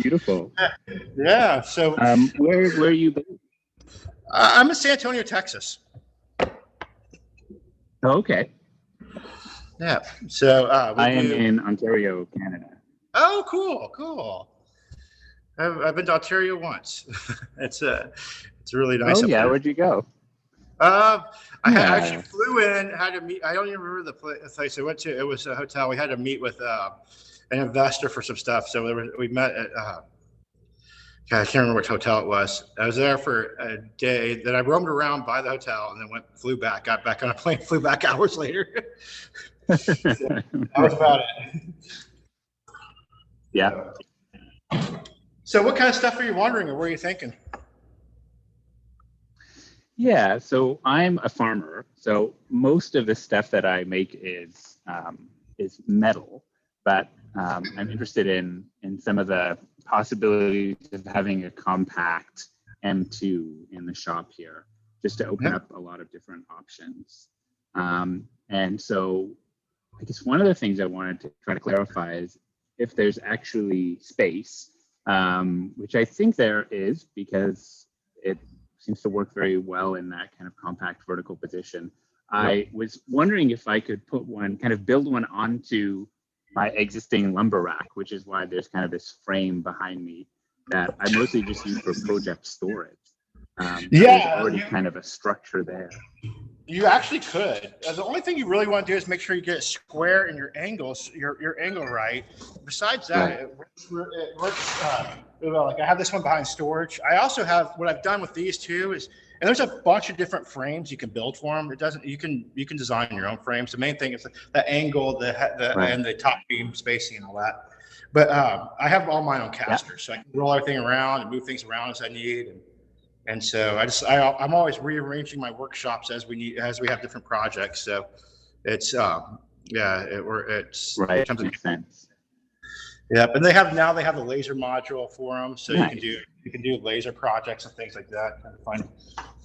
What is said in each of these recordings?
Beautiful. Yeah. So where are you based? I'm in San Antonio, Texas. Oh, okay. Yeah. So I am in Ontario, Canada. Oh, cool. I've been to Ontario once. it's really nice. Oh up yeah, there. Where'd you go? I actually Yeah. flew in, had to meet. I don't even remember the place I went to. It was a hotel. We had to meet with an investor for some stuff. So we met at. I can't remember which hotel it was. I was there for a day. Then I roamed around by the hotel and then flew back. Got back on a plane. Flew back hours later. So that was about it. Yeah. So what kind of stuff are you wondering, or what are you thinking? Yeah, so I'm a farmer. So most of the stuff that I make is metal, but I'm interested in some of the possibilities of having a compact M2 in the shop here, just to open up a lot of different options. And so I guess one of the things I wanted to try to clarify is if there's actually space, which I think there is, because it seems to work very well in that kind of compact vertical position. I was wondering if I could build one onto my existing lumber rack, which is why there's kind of this frame behind me that I mostly just use for project storage. There's already kind of a structure there. You actually could. The only thing you really want to do is make sure you get it square and your angles, your angle right. Besides that, it works well. Like I have this one behind storage. I also have what I've done with these two is, and there's a bunch of different frames you can build for them. It doesn't. You can design your own frames. The main thing is the angle, and the top beam spacing and all that. But I have all mine on casters, so I can roll everything around and move things around as I need. And so I'm always rearranging my workshops as we have different projects. So it's it's right. Makes sense. Yeah, but they have the laser module for them, so nice. you can do laser projects and things like that. Trying to find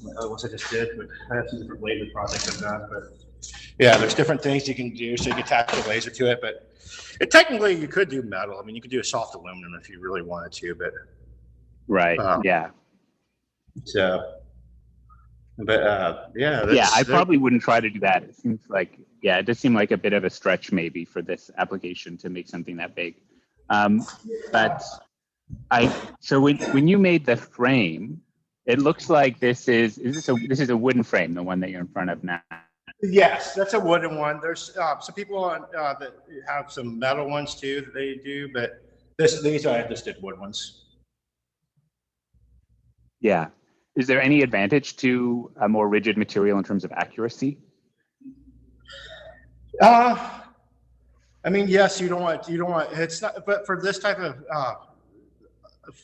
my other ones I just did, but I have some different laser projects I've done. But yeah, there's different things you can do, so you can attach the laser to it. But technically, you could do metal. I mean, you could do a soft aluminum if you really wanted to, but right, yeah. So, but I probably wouldn't try to do that. It seems like, it does seem like a bit of a stretch maybe for this application to make something that big. But so when you made the frame, it looks like this is a wooden frame, the one that you're in front of now. Yes, that's a wooden one. There's some people that have some metal ones too that they do, but these I just did wood ones. Yeah. Is there any advantage to a more rigid material in terms of accuracy? I mean, yes, you don't want, it's not, but for this type of,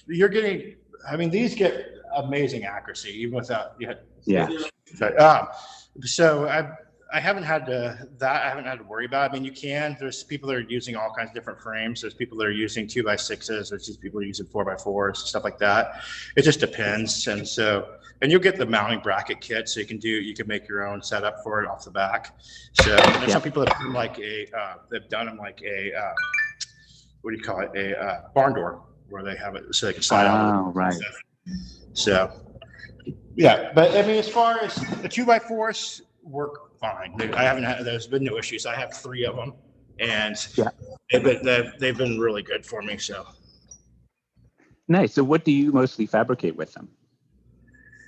you're getting, I mean, these get amazing accuracy even without, so I haven't had to worry about it. I mean, you can, there's people that are using all kinds of different frames. There's people that are using 2x6s, there's people using 4x4s, stuff like that. It just depends. And you'll get the mounting bracket kit. So you can make your own setup for it off the back. So there's some people that have done them like a, what do you call it? A barn door where they have it so they can slide out. Oh, right. So yeah, but I mean, as far as the 2x4s work fine. There's been no issues. I have 3 of them, and they've been really good for me. So nice. So what do you mostly fabricate with them?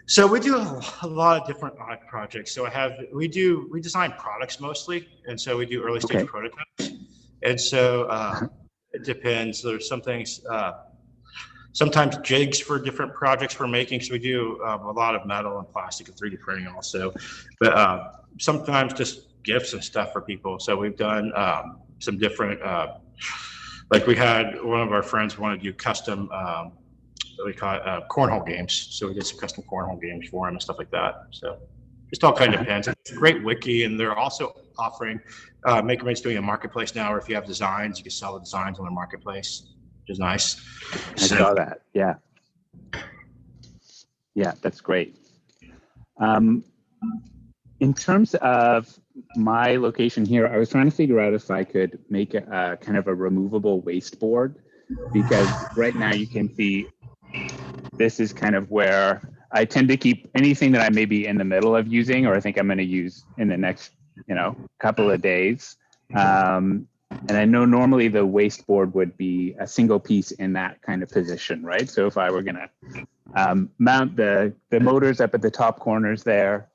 So we do a lot of different projects. So we design products mostly, and so we do early stage prototypes. And so it depends. There's some things. Sometimes jigs for different projects we're making. So we do a lot of metal and plastic and 3D printing also, but sometimes just gifts and stuff for people. So we've done some different, like we had one of our friends want to do custom, we call it cornhole games. So we did some custom cornhole games for him and stuff like that. So just all kind of depends. It's a great wiki, and they're also offering, MakerMade's doing a marketplace now, where if you have designs, you can sell the designs on their marketplace. Is nice. I saw that. Yeah, that's great. In terms of my location here, I was trying to figure out if I could make a kind of a removable waste board because right now you can see this is kind of where I tend to keep anything that I may be in the middle of using, or I think I'm going to use in the next, couple of days. And I know normally the waste board would be a single piece in that kind of position, right? So if I were going to mount the motors up at the top corners there,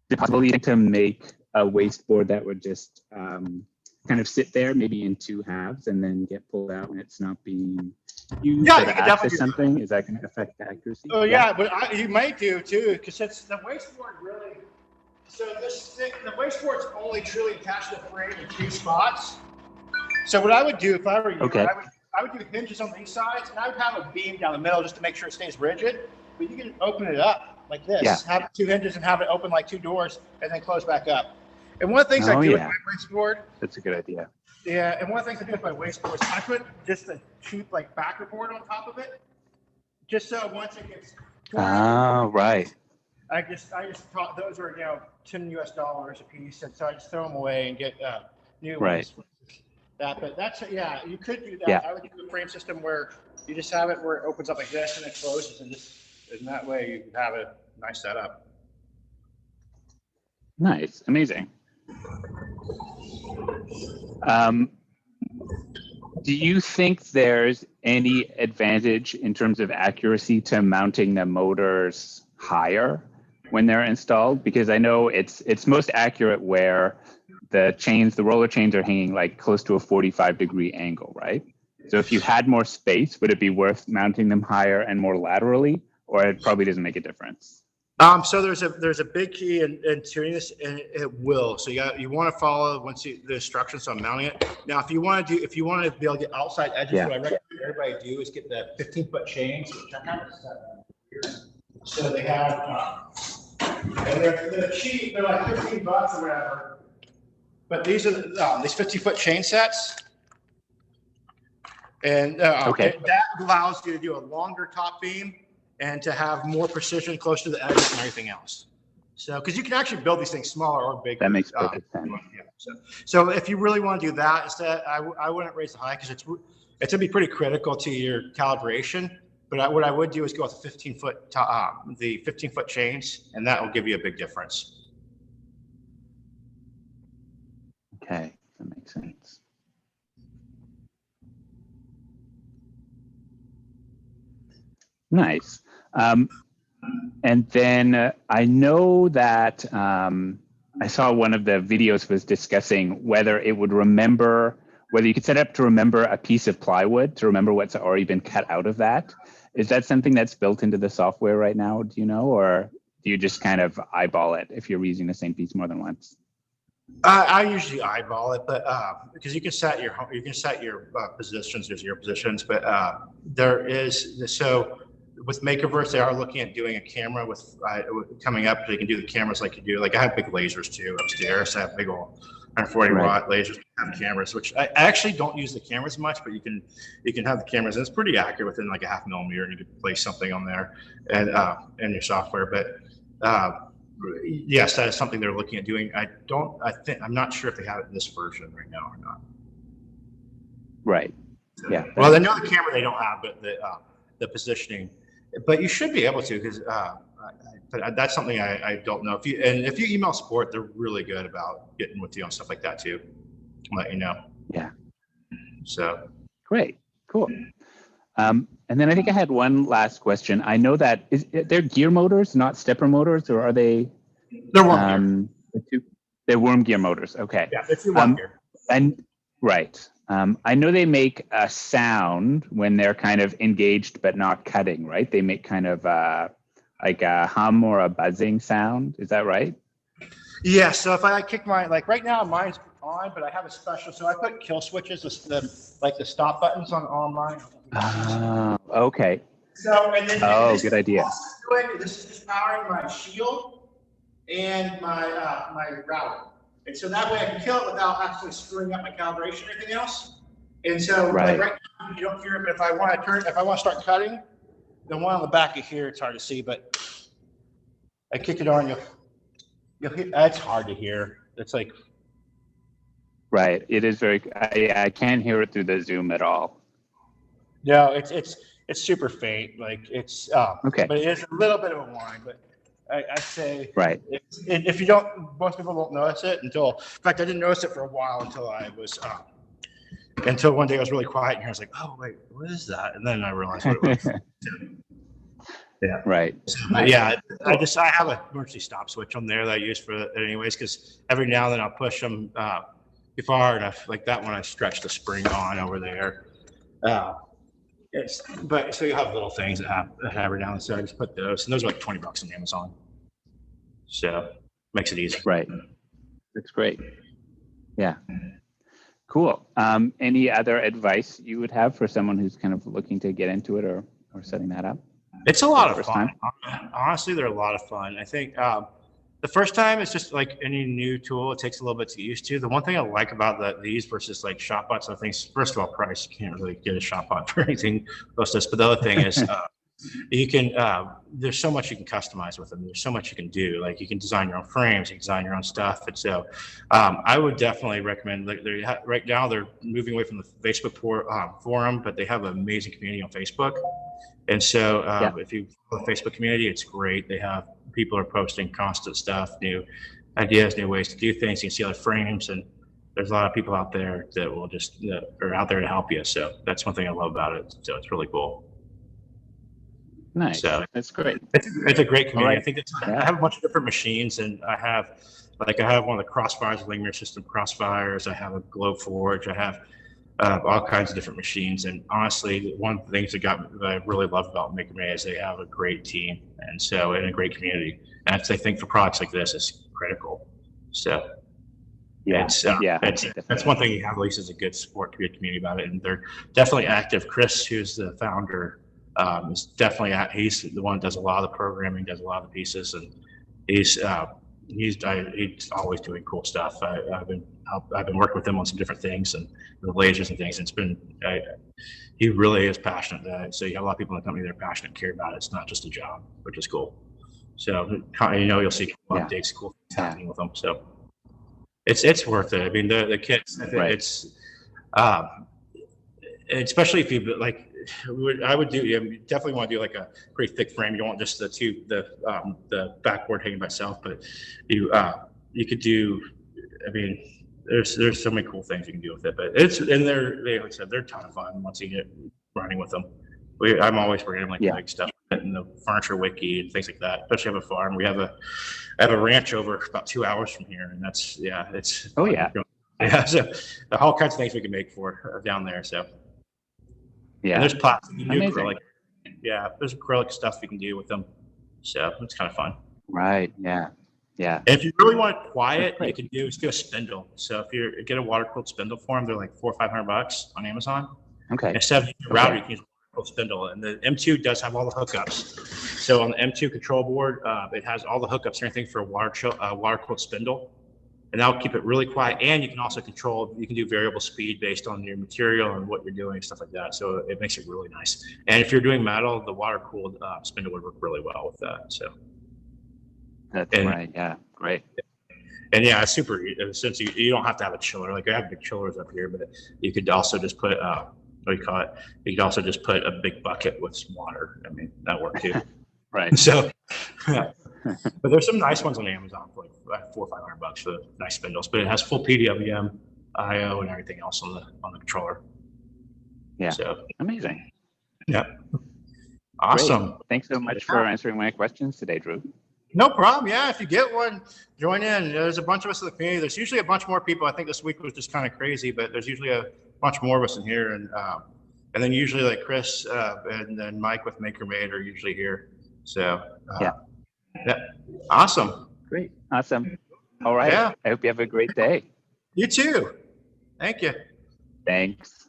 the possibility to make a waste board that would just kind of sit there, maybe in two halves, and then get pulled out when it's not being used Yeah, or you to can act as definitely. something. Is that going to affect the accuracy? Oh yeah, but you might do too, because it's the waste board really. So the waste board's only truly attached to the frame in two spots. So what I would do if I were you, Okay. I would do hinges on these sides, and I would have a beam down the middle just to make sure it stays rigid. But you can open it up like this. Yeah. Have two hinges and have it open like two doors, and then close back up. And one of the things I do with my waste board. That's a good idea. Yeah, and one of the things I do with my waste board is I put just a cheap backer board on top of it, just so once it gets torn up, Right. I just thought those are $10 US a piece, and so I just throw them away and get new ones. But that's you could do that. Yeah. I would do a frame system where you just have it where it opens up like this and it closes, and that way you have a nice setup. Nice, amazing. Do you think there's any advantage in terms of accuracy to mounting the motors higher when they're installed? Because I know it's most accurate where the roller chains are hanging close to a 45-degree angle, right? So if you had more space, would it be worth mounting them higher and more laterally, or it probably doesn't make a difference? So there's a big key in tuning this, and it will. So you want to follow the instructions on mounting it. Now, if you want to be able to get outside edges, what I recommend everybody do is get the 15-foot chains, which I have here. So they have, and they're cheap. They're like $15 or whatever. But these are these 50-foot chain sets, and that allows you to do a longer top beam and to have more precision close to the edges and everything else. So, because you can actually build these things smaller or bigger. That makes perfect sense. So if you really want to do that, instead, I wouldn't raise the height because it's going to be pretty critical to your calibration. But what I would do is go with the 15-foot chains, and that will give you a big difference. Okay, that makes sense. Nice. And then I know that I saw one of the videos was discussing whether you could set it up to remember a piece of plywood, to remember what's already been cut out of that. Is that something that's built into the software right now, do you know, or do you just kind of eyeball it if you're using the same piece more than once? I usually eyeball it, but because you can set your positions as your positions, but with Makerverse, they are looking at doing a camera coming up. They can do the cameras like you do. I have big lasers too upstairs. I have big old 140 watt lasers, have cameras, which I actually don't use the cameras much, but you can have the cameras, and it's pretty accurate within like a 0.5 millimeter, and you can place something on there and in your software. But yes, that is something they're looking at doing. I'm not sure if they have it in this version right now or not. Right. Yeah. Well, I know the camera they don't have, but the positioning. But you should be able to, because but that's something I don't know. If you email support, they're really good about getting with you on stuff like that too. I'll let you know. Yeah. So great, cool. And then I think I had one last question. I know that they're gear motors, not stepper motors, or are they? They're worm gear. They're worm gear motors. Okay. Yeah, they're worm gear. And right. I know they make a sound when they're kind of engaged but not cutting, right? They make kind of like a hum or a buzzing sound. Is that right? Yeah. So if I kick right now mine's on, but I have a special. So I put kill switches, the stop buttons on all mine. Okay. So and then good idea. This is just powering my shield and my router. And so that way I can kill it without actually screwing up my calibration and everything else. And so right now you don't hear it, but if I want to start cutting, the one on the back of here, it's hard to see, but I kick it on, you'll hear, it's hard to hear. It's like. Right, it is I can't hear it through the Zoom at all. No, it's super faint. Like it's Okay. but it is a little bit of a whine. But I'd say Right. if you don't, most people don't notice it until. In fact, I didn't notice it for a while until I was until one day I was really quiet and I was like, oh wait, what is that? And then I realized what it was. Yeah. Right. But yeah, I have an emergency stop switch on there that I use for it anyways, because every now and then I'll push them far enough, like that when I stretch the spring on over there. But so you have little things that have every now and then. So I just put those, and those are like $20 on Amazon. So makes it easy. Right. That's great. Yeah. Cool. Any other advice you would have for someone who's kind of looking to get into it or setting that up? It's a lot of fun. Honestly, they're a lot of fun. I think the first time it's just like any new tool. It takes a little bit to get used to. The one thing I like about these versus like ShopBots, I think, first of all, price. You can't really get a ShopBot for anything close to this. But the other thing is you can, there's so much you can customize with them. There's so much you can do. Like you can design your own frames, you can design your own stuff. And so I would definitely recommend, right now they're moving away from the Facebook forum, but they have an amazing community on Facebook. And so if you follow the Facebook community, it's great. They have people are posting constant stuff, new ideas, new ways to do things. You can see other frames, and there's a lot of people out there that will just are out there to help you. So that's one thing I love about it. So it's really cool. Nice. So that's great. It's a great community. Right. I think I have a bunch of different machines, and I have one of the Crossfires, Linear System Crossfires. I have a Globe Forge. I have all kinds of different machines. And honestly, one of the things that I really love about MakerMate is they have a great team, and a great community. And I think for products like this is critical. So that's one thing you have, at least, is a good community about it. And they're definitely active. Chris, who's the founder, is definitely he's the one that does a lot of the programming, does a lot of the pieces, and he's always doing cool stuff. I've been working with him on some different things and the lasers and things. And it's been he really is passionate about it. So you have a lot of people in the company that are passionate and care about it. It's not just a job, which is cool. So you'll see updates, cool things happening with them. So it's worth it. I mean, the kits, I think it's especially if you like. I would you definitely want to do like a pretty thick frame. You don't want just the backboard hanging by itself, but you could do. I mean, there's so many cool things you can do with it. But like I said, they're a ton of fun once you get running with them. I'm always bringing like big stuff in the furniture wiki and things like that. Especially have a farm. I have a ranch over about 2 hours from here, and it's so all kinds of things we can make for down there. So. Yeah, and there's plastic. You can do acrylic. Yeah, there's acrylic stuff you can do with them. So it's kind of fun. Right. Yeah. Yeah. And if you really want it quiet, you can do a spindle. So if you get a water cooled spindle for them, they're like $400 or $500 on Amazon. Okay. Instead of using a router, you can use a water cooled spindle. And the M2 does have all the hookups. So on the M2 control board, it has all the hookups and everything for a water cooled spindle. And that'll keep it really quiet. And you can also you can do variable speed based on your material and what you're doing, stuff like that. So it makes it really nice. And if you're doing metal, the water cooled spindle would work really well with that. So that's right. Yeah. Great. And yeah, it's super, since you don't have to have a chiller. Like I have big chillers up here, but you could also just put, what do you call it? You could also just put a big bucket with some water. I mean, that worked too. Right. So, but there's some nice ones on Amazon for like $400 or $500 for nice spindles. But it has full PWM, I/O, and everything else on the controller. Yeah. So amazing. Yeah. Awesome. Great. Thanks so much for answering my questions today, Drew. No problem. Yeah, if you get one, join in. There's a bunch of us in the community. There's usually a bunch more people. I think this week was just kind of crazy, but there's usually a bunch more of us in here, and then usually like Chris and then Mike with MakerMate are usually here. So yeah, awesome. Great, awesome. All right. Yeah. I hope you have a great day. You too. Thank you. Thanks.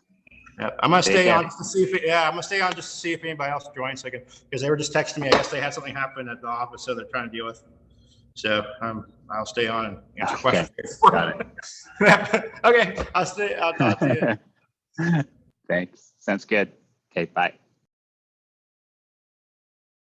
Yeah, I'm gonna stay on just to see if anybody else joins. Because they were just texting me. I guess they had something happen at the office, so they're trying to deal with. So I'll stay on and answer questions. Got it. Okay, I'll talk to you. Thanks. Sounds good. Okay, bye.